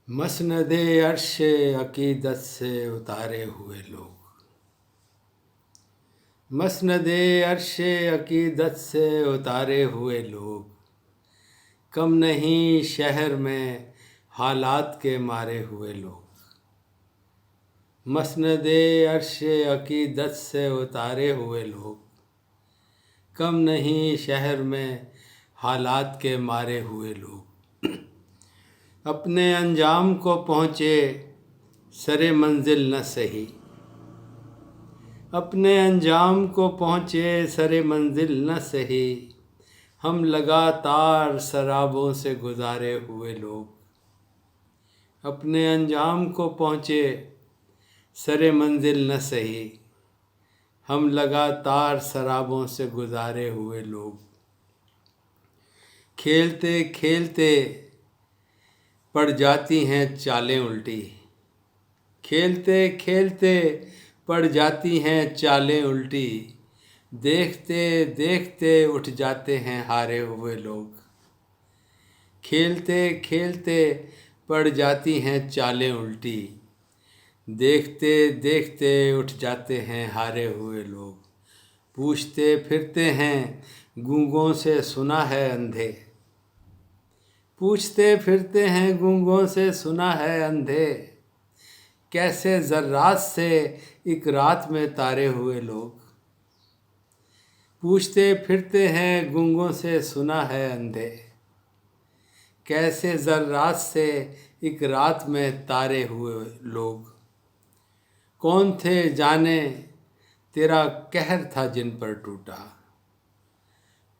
مسند عرش عقیدت سے اتارے ہوئے لوگ، مسند عرش عقیدت سے اتارے ہوئے لوگ، کم نہیں شہر میں حالات کے مارے ہوئے لوگ، مسند عرش عقیدت سے اتارے ہوئے لوگ، کم نہیں شہر میں حالات کے مارے ہوئے لوگ، اپنے انجام کو پہنچے سر منزل نہ سہی، اپنے انجام کو پہنچے سر منزل نہ سہی، ہم لگاتار سرابوں سے گزارے ہوئے لوگ، اپنے انجام کو پہنچے سر منزل نہ سہی، ہم لگاتار سرابوں سے گزارے ہوئے لوگ، کھیلتے کھیلتے پڑ جاتی ہیں چالیں الٹی، کھیلتے کھیلتے پڑ جاتی ہیں چالیں الٹی، دیکھتے دیکھتے اٹھ جاتے ہیں ہارے ہوئے لوگ، کھیلتے کھیلتے پڑ جاتی ہیں چالیں الٹی، دیکھتے دیکھتے اٹھ جاتے ہیں ہارے ہوئے لوگ، پوچھتے پھرتے ہیں گونگوں سے سنا ہے اندھے، پوچھتے پھرتے ہیں گونگوں سے سنا ہے اندھے، کیسے ذرات سے ایک رات میں تارے ہوئے لوگ، پوچھتے پھرتے ہیں گونگوں سے سنا ہے اندھے، کیسے ذرات سے ایک رات میں تارے ہوئے لوگ، کون تھے جانے تیرا قہر تھا جن پر ٹوٹا،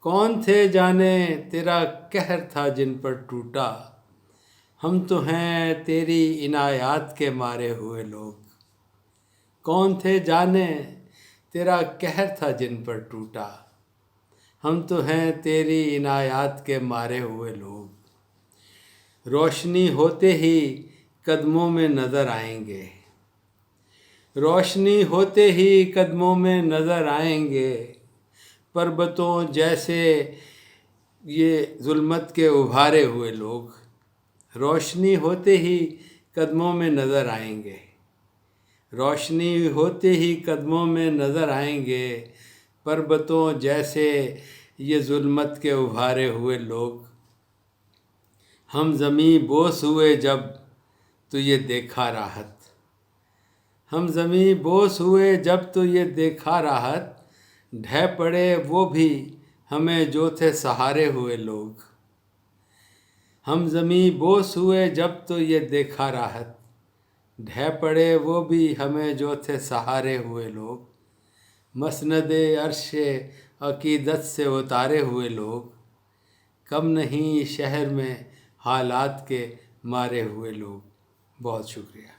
کون تھے جانے تیرا قہر تھا جن پر ٹوٹا، ہم تو ہیں تیری عنایات کے مارے ہوئے لوگ، کون تھے جانے تیرا قہر تھا جن پر ٹوٹا، ہم تو ہیں تیری عنایات کے مارے ہوئے لوگ، روشنی ہوتے ہی قدموں میں نظر آئیں گے، روشنی ہوتے ہی قدموں میں نظر آئیں گے، پربتوں جیسے یہ ظلمت کے ابھارے ہوئے لوگ، روشنی ہوتے ہی قدموں میں نظر آئیں گے، روشنی ہوتے ہی قدموں میں نظر آئیں گے، پربتوں جیسے یہ ظلمت کے ابھارے ہوئے لوگ، ہم زمیں بوس ہوئے جب تو یہ دیکھا راحت، ہم زمیں بوس ہوئے جب تو یہ دیکھا راحت، ڈھہ پڑے وہ بھی ہمیں جو تھے سہارے ہوئے لوگ، ہم زمیں بوس ہوئے جب تو یہ دیکھا راحت، ڈھہ پڑے وہ بھی ہمیں جو تھے سہارے ہوئے لوگ، مسند عرش عقیدت سے اتارے ہوئے لوگ، کم نہیں شہر میں حالات کے مارے ہوئے لوگ۔ بہت شکریہ۔